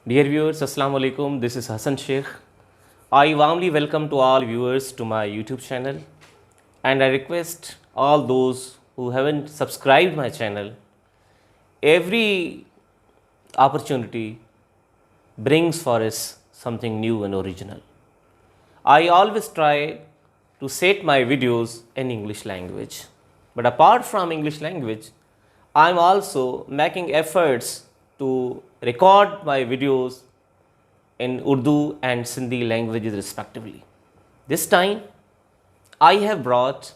Dear viewers, Assalamu alaikum. This is Hassan Sheikh. I warmly welcome to all viewers to my YouTube channel, and I request all those who haven't subscribed my channel. Every opportunity brings for us something new and original. I always try to set my videos in English language, but apart from English language, I'm also making efforts to record my videos in Urdu and Sindhi languages respectively. This time, I have brought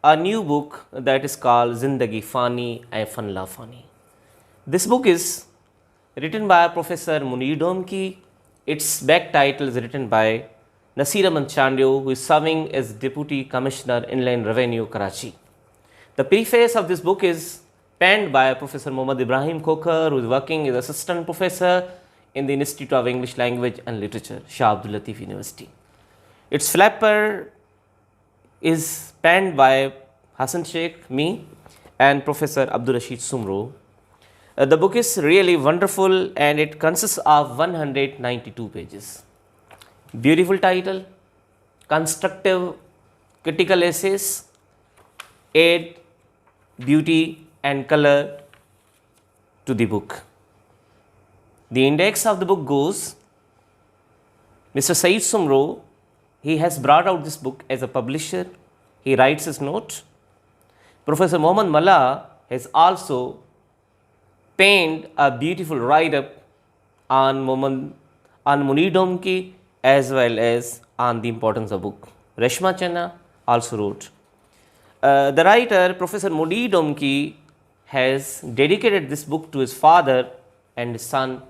a new book that is called Zindagi Fani and Fan La Fani. This book is written by Professor Munir Domki. Its back title is written by Nasir Ahmad Chandio, who is serving as Deputy Commissioner Inland Revenue, Karachi. The preface of this book is penned by Professor Muhammad Ibrahim Khokhar, who is working as Assistant Professor in the Institute of English Language and Literature, Shah Abdul Latif University. Its flapper is penned by Hassan Sheikh, me, and Professor Abdul Rashid Sumro. The book is really wonderful and it consists of 192 pages. Beautiful title, constructive critical essays, add beauty and color to the book. The index of the book goes, Mr. Saeed Sumro, he has brought out this book as a publisher. He writes his note. Professor Mohammad Malla has also penned a beautiful write-up on Munir Domki as well as on the importance of book. Reshma Channa also wrote. The writer, Professor Munir Domki, has dedicated this book to his father and his son,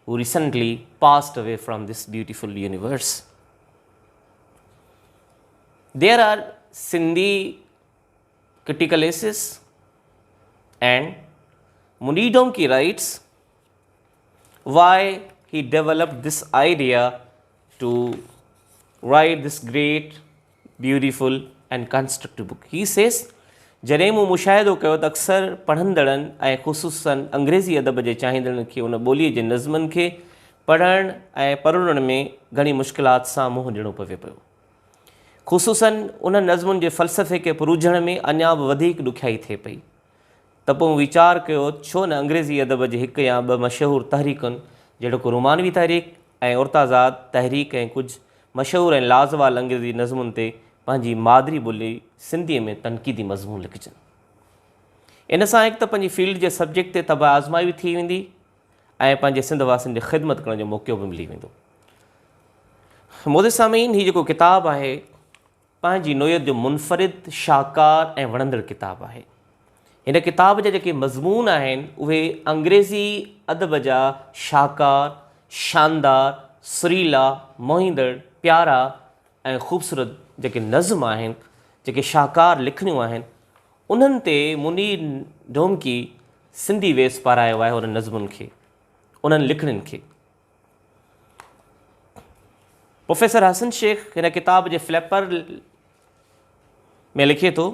who recently passed away from this beautiful universe. There are Sindhi critical essays, and Munir Domki writes why he developed this idea to write this great, beautiful and constructive book. He says, जॾहिं मूं मुशाहिदो कयो त अक्सर पढ़ंदड़नि ऐं ख़ुसूसन अंग्रेज़ी अदब जे चाहींदड़नि खे उन ॿोलीअ जे नज़्मनि खे पढ़ण ऐं पढ़ण में घणी मुश्किलात सां मुंहुं ॾियणो पवे पियो। ख़ुसूसन उन नज़्मुनि जे फ़लसफ़े खे पुरुझण में अञा बि वधीक ॾुखियाई थिए पई। त पोइ वीचार कयो छो न अंग्रेज़ी अदब जे हिकु या ॿ मशहूरु तहरीकुनि जहिड़ो को रुमानवी तहरीक ऐं औरताज़ाद तहरीक ऐं कुझु मशहूरु ऐं लाज़वाल अंग्रेज़ी नज़्मुनि ते पंहिंजी मादरी ॿोली सिंधीअ में तनक़ीदी मज़मून लिखजनि। इन सां हिकु त पंहिंजी फील्ड जे सब्जेक्ट ते तबाह आज़माई थी वेंदी ऐं पंहिंजे सिंध वासियुनि जी ख़िदमत करण जो मौक़ो बि मिली वेंदो। मोदी सामीन, हीअ जेको किताबु आहे पंहिंजी नोयत जो मुनफ़रिद, शाहकार ऐं वणंदड़ किताबु आहे। हिन किताब जा जेके मज़मून आहिनि उहे अंग्रेज़ी अदब जा शाहकार, शानदार, सुरीला, मोहींदड़, प्यारा ऐं ख़ूबसूरत जेके नज़्म आहिनि, जेके शाहकार लिखणियूं आहिनि, उन्हनि ते मुनीर डोमकी सिंधी वेस पारायो आहे उन्हनि नज़्मुनि खे, उन्हनि लिखणियुनि खे। प्रोफेसर हसन शेख हिन किताब जे फ्लैपर में लिखे थो,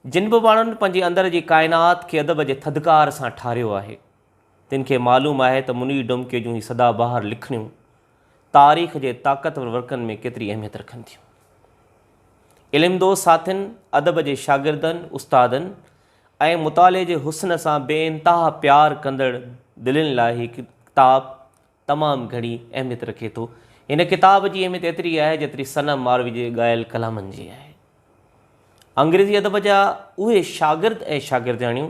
जिन बि माण्हुनि पंहिंजे अंदर जी काइनात खे अदब जे थधिकार सां ठारियो आहे, तिन खे मालूम आहे त मुनीर डोमके जूं ही सदाबहार लिखणियूं तारीख़ जे ताक़तवर वर्कनि में केतिरी अहमियत रखनि थियूं। इल्मदो साथियुनि, अदब जे शागिर्दनि, उस्तादनि ऐं मुताले जे हुस्न सां बेइंतहा प्यार कंदड़ दिलनि लाइ हीउ किताबु तमामु घणी अहमियत रखे थो। हिन किताब जी अहमियत एतिरी आहे जेतिरी सनम मारवी जे ॻायल कलामनि जी आहे। अंग्रेज़ी अदब जा उहे शागिर्द ऐं शागिर्दियाणियूं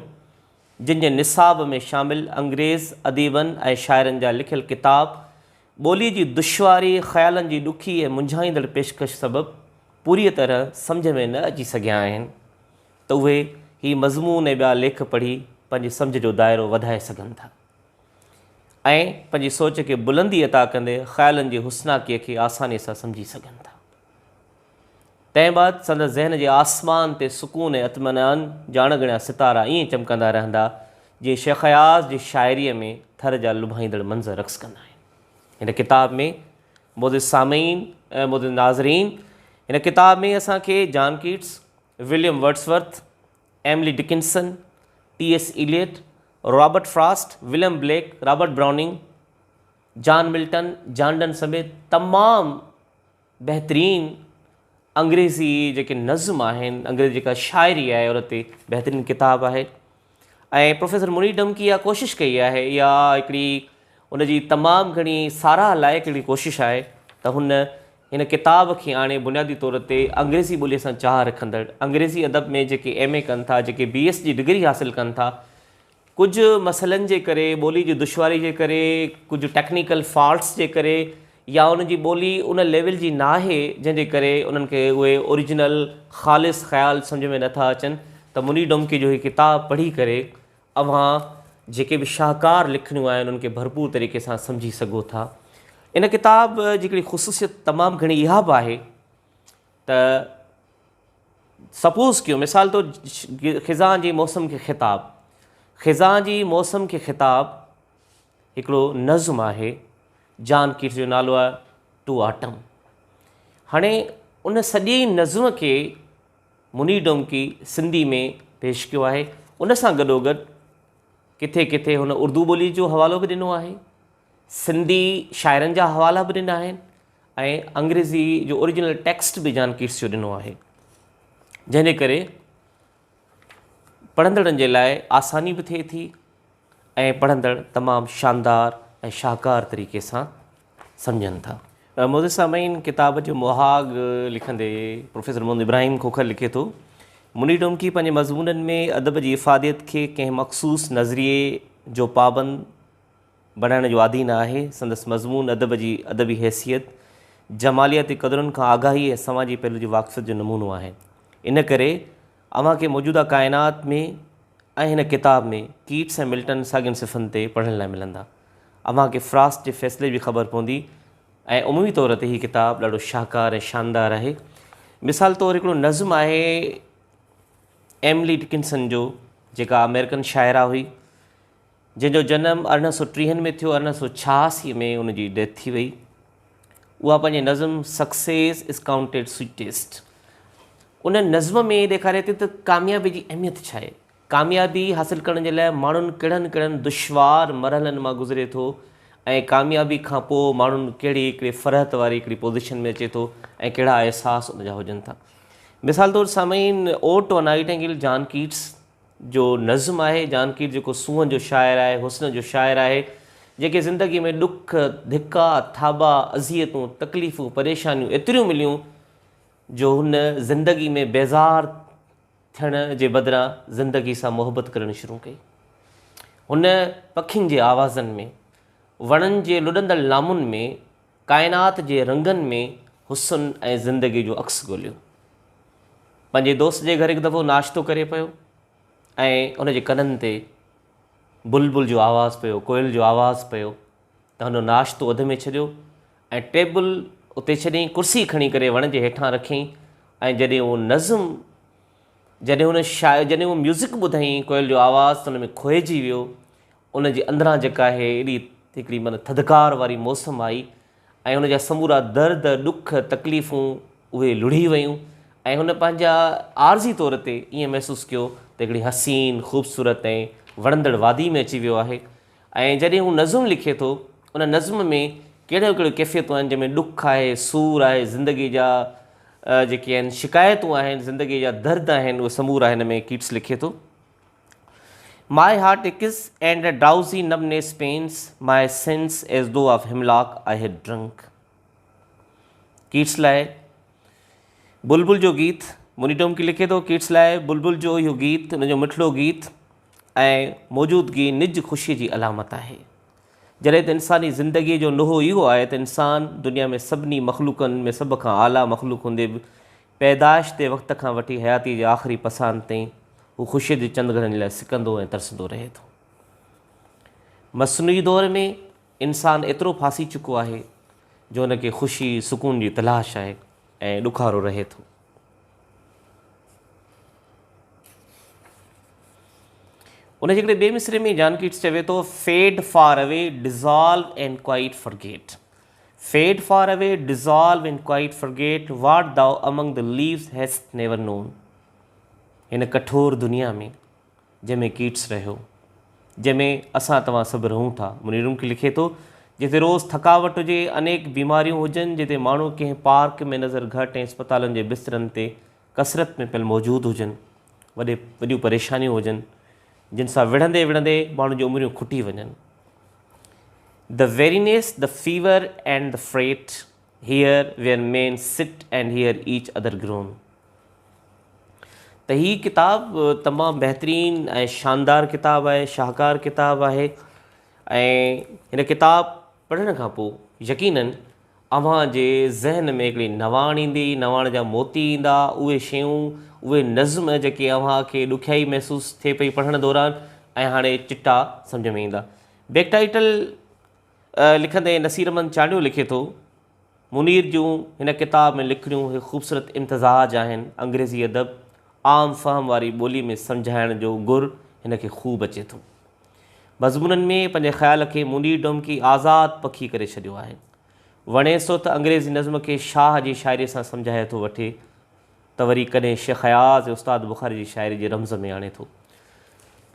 जिन जे निसाब में शामिल अंग्रेज़ अदीबनि ऐं शाइरनि जा लिखियल किताब ॿोलीअ जी दुश्वारी, ख़्यालनि जी ॾुखी ऐं मुंझाईंदड़ पेशकश सबबु पूरी तरह सम्झ में न अची सघिया आहिनि, त उहे ही मज़मून ऐं ॿिया लेख पढ़ी पंहिंजी सम्झ जो दाइरो वधाए सघनि था ऐं पंहिंजी सोच खे बुलंदी अता कंदे ख़्यालनि जी हुस्नाकीअ खे आसानीअ सां सम्झी सघनि था। तंहिं बाद संदसि ज़हन जे आसमान ते सुकून ऐं इत्मिनान ॼाण ॻणिया सितारा ईअं चमकंदा रहंदा जीअं शेख अयाज़ जी शाइरीअ में थर जा लुभाईंदड़ मंज़र रक़्स कंदा आहिनि। हिन किताब में मोज़िज़ सामीन ऐं मोज़िज़ नाज़रीन, हिन किताब में असांखे John Keats, William Wordsworth, Emily Dickinson, T S. Eliot, Robert Frost, William Blake, Robert Browning John Milton, John Donne समेत तमामु बहितरीन अंग्रेज़ी जेके नज़्म आहिनि, अंग्रेज़ी जेका शाइरी आहे उन ते बहितरीनु किताबु आहे। ऐं प्रोफेसर मुनी डमकी इहा कोशिशि कई आहे, इहा हिकिड़ी उनजी तमामु घणी साराह लाइक़ु हिकिड़ी कोशिशि आहे त हुन हिन किताब खे आणे बुनियादी तौर ते अंग्रेज़ी ॿोलीअ सां चाह रखंदड़, अंग्रेज़ी अदब में जेके MA कनि था, जेके BS जी डिग्री हासिलु कनि था, कुझु मसइलनि जे करे, ॿोली जी दुश्वारी जे करे, कुझु टेक्निकल फॉल्ट्स जे करे, या उनजी ॿोली उन लेवल जी न आहे जंहिंजे करे उन्हनि खे उहे ओरिजिनल ख़ालिस ख़्याल सम्झ में नथा अचनि, त मुनी डोमकी जो हीअ किताबु पढ़ी करे अव्हां जेके बि शाहकार लिखणियूं आहिनि उन्हनि खे भरपूर तरीक़े सां सम्झी सघो था। इन किताब जी हिकिड़ी ख़ुसूसियत तमामु घणी इहा बि आहे त सपोज़ कयो मिसाल तौर ख़िज़ां जी मौसम खे ख़िताबु, ख़िज़ां जी मौसम खे ख़िताबु हिकिड़ो नज़्म आहे, जॉन कीट्स जो नालो आहे टू ऑटम। हाणे उन सॼी नज़्म खे मुनी डोमकी सिंधी में पेश कयो आहे। उन सां गॾोगॾु किथे किथे हुन उर्दू ॿोली जो हवालो बि ॾिनो आहे, सिंधी शाइरनि जा हवाला बि ॾिना आहिनि, ऐं अंग्रेज़ी जो ओरिजिनल टेक्स्ट बि जॉन कीट्स जो ॾिनो आहे, जंहिंजे करे पढ़ंदड़नि जे लाइ आसानी बि थिए थी ऐं पढ़ंदड़ तमामु शानदार ऐं शाहकार तरीक़े सां सम्झनि था। मोहसिन सामीन, किताब जो मुहाग लिखंदे प्रोफेसर मोहम्मद इब्राहिम खोखर लिखे थो, मुनी डोमकी पंहिंजे मज़मूननि में अदब जी इफ़ादियत खे कंहिं मख़सूस नज़रिए जो पाबंद बणाइण जो आदी न आहे। संदसि मज़मून अदब जी अदबी हैसियत, जमालियाती क़दरुनि खां आगाही ऐं समाजी पहलू जी वाक़फ़ियत जो नमूनो आहे। इन करे अव्हांखे मौजूदा काइनात में ऐं हिन किताब में कीट्स ऐं मिल्टन साॻियुनि सिफ़नि ते पढ़ण लाइ मिलंदा। अव्हांखे फ्रास्ट जे फ़ैसिले जी ख़बर पवंदी ऐं उमूमी तौर ते हीअ किताबु ॾाढो शाहकार ऐं शानदार आहे। मिसाल तौरु हिकिड़ो नज़्म आहे एमिली डिकिंसन जो, जेका अमेरिकन शाइरा हुई, जंहिंजो जनमु 1830 में थियो, 1986 में उनजी डेथ थी वई। उहा पंहिंजे नज़्म सक्सेस इज़ काउंटेड स्वीटेस्ट, उन नज़्म में ॾेखारे थी त कामयाबी जी अहमियत छा आहे, कामयाबी हासिलु करण जे लाइ माण्हुनि कहिड़नि कहिड़नि दुश्वार मरहलनि मां गुज़रे थो, ऐं कामयाबी खां पोइ माण्हुनि कहिड़ी हिकिड़ी फ़रहत वारी हिकिड़ी पोज़ीशन में अचे थो ऐं कहिड़ा अहसास उनजा हुजनि था। मिसाल तौरु सामीन, ode to a nightingale John Keats जो नज़्म आहे। जॉन कीट्स जेको सूंहं जो शाइर आहे, हुस्न जो शाइर आहे, जेके ज़िंदगी में ॾुख, धिका, थाबा, अज़ियतूं, तकलीफ़ूं, परेशानियूं एतिरियूं मिलियूं जो हुन ज़िंदगी में बेज़ार थियण जे बदिरां ज़िंदगी सां मुहबत करणु शुरू कई। हुन पखियुनि जे आवाज़नि में, वणनि जे लुॾंदड़ लामुनि में, काइनात जे रंगनि में हुस्न ऐं ज़िंदगी जो अक्स ॻोल्हियो। पंहिंजे दोस्त जे घर हिकु दफ़ो नाश्तो करे पियो ऐं उनजे कननि ते बुलबुल जो आवाज़ु पियो, कोयल जो आवाज़ु पियो, त हुन नाश्तो अध में छॾियो ऐं टेबल उते छॾियईं, कुर्सी खणी करे वण जे हेठां रखियईं, ऐं जॾहिं उहो नज़्म, जॾहिं उहो म्यूज़िक ॿुधईं, कोयल जो आवाज़ु, त हुन में खोइजी वियो। उनजे अंदरां जेका आहे एॾी हिकिड़ी माना थधिकार वारी मौसम आई ऐं हुनजा समूरा दर्द, ॾुख, तकलीफ़ूं उहे लुढ़ी वयूं ऐं हुन पंहिंजा आर्ज़ी तौर ते ईअं महसूसु कयो त हिकिड़ी हसीन, ख़ूबसूरत ऐं वणंदड़ वादी में अची वियो आहे। ऐं जॾहिं हू नज़्म लिखे थो, उन नज़्म में कहिड़ियूं कहिड़ियूं कैफ़ियतूं आहिनि, जंहिंमें ॾुख आहे, सूर आहे, ज़िंदगी जा जेके आहिनि शिकायतूं आहिनि, ज़िंदगी जा दर्द आहिनि, उहे समूरा हिन में कीट्स लिखे थो। My heart aches and a drowsy numbness pains my sense as though of hemlock I had drunk. Keats लाइ बुलबुल जो गीत मुनी डोमकी लिखे थो, कीट्स लाइ बुलबुल जो इहो गीत, हुनजो मिठड़ो गीत ऐं मौजूदगी निज ख़ुशीअ जी अलामत आहे। जॾहिं त इंसानी ज़िंदगीअ जो नुहो इहो आहे त इंसान दुनिया में सभिनी मख़लूक़नि में सभ खां आला मख़लूक़ हूंदे बि पैदाइश ते वक़्त खां वठी हयाती जे आख़िरी पसान ताईं हू ख़ुशीअ जे चंद घड़नि लाइ सिकंदो ऐं तरसंदो रहे थो। मसनूई दौर में इंसानु एतिरो फासी चुको आहे जो हुनखे ख़ुशी, सुकून जी तलाश आहे ऐं ॾुखारो रहे थो। उन जे हिकिड़े ॿिए मिसरे में जॉन कीट्स चवे थो, fade far away, dissolve and quite forget. Fade far away, dissolve and quite forget what thou among the leaves hast never known. हिन कठोर दुनिया में जंहिंमें कीट्स रहियो, जंहिंमें असां तव्हां सभु रहूं था, मुनी डोमकी लिखे थो जिते रोज़ थकावट हुजे, अनेक बीमारियूं हुजनि, जिते माण्हू कंहिं पार्क में नज़र घटि ऐं अस्पतालनि जे बिस्तरनि ते कसरत में पियल मौजूदु हुजनि, वॾियूं परेशानियूं हुजनि, जिन सां विढ़ंदे विढ़ंदे माण्हुनि जूं उमिरियूं खुटी वञनि। The weariness, the fever and the fret, here where men sit and hear each other groan. त हीअ किताबु तमामु बहितरीनु ऐं शानदार किताबु आहे, शाहकार किताबु आहे। ऐं हिन किताबु पढ़ण खां पोइ यकीनन अव्हां जे ज़हन में हिकिड़ी नवाण ईंदी, नवाण जा मोती ईंदा, उहे शयूं, उहे नज़्म जेके अव्हां खे ॾुखियाई महसूसु थिए पई पढ़ण दौरान, ऐं हाणे चिटा सम्झ में ईंदा। बैक टाइटल लिखंदे नसीर अहमद चांडियो लिखे थो, मुनीर जूं हिन किताब में लिखणियूं ख़ूबसूरत इम्तिज़ाज आहिनि। अंग्रेज़ी अदब आम फ़हम वारी ॿोली में सम्झाइण जो गुर हिन खे ख़ूब अचे थो। मज़मूननि में पंहिंजे ख़्याल खे मुनीर डोमकी आज़ादु पखी करे छॾियो आहे। वणे सो त अंग्रेज़ी नज़्म खे शाह जी शाइरी सां सम्झाए थो वठे, त वरी कॾहिं शेख हयाज़ ऐं उस्ताद बुखारी जी शाइरी जे रम्ज़ में आणे थो।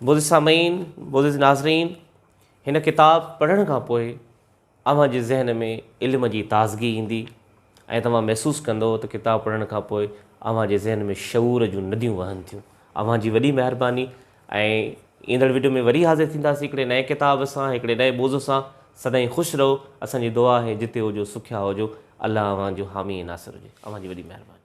मोज़िज़ सामीन, मोज़िज़ नाज़रीन, हिन किताबु पढ़ण खां पोइ अव्हां जे ज़हन में इल्म जी ताज़गी ईंदी ऐं तव्हां महसूसु कंदो त किताबु पढ़ण खां पोइ अव्हां जे ज़हन में शऊर जूं नदियूं वहनि थियूं। अव्हां जी वॾी महिरबानी। ऐं ईंदड़ वीडियो में वरी हाज़िर थींदासीं हिकिड़े नए किताब सां, हिकिड़े नए मौज़ू सां। सदाईं ख़ुशि रहो। असांजी दुआ आहे जिते हुजो सुखिया हुजो। अल्लाह अव्हां जो हामी नासिर हुजे। अव्हां जी वॾी महिरबानी।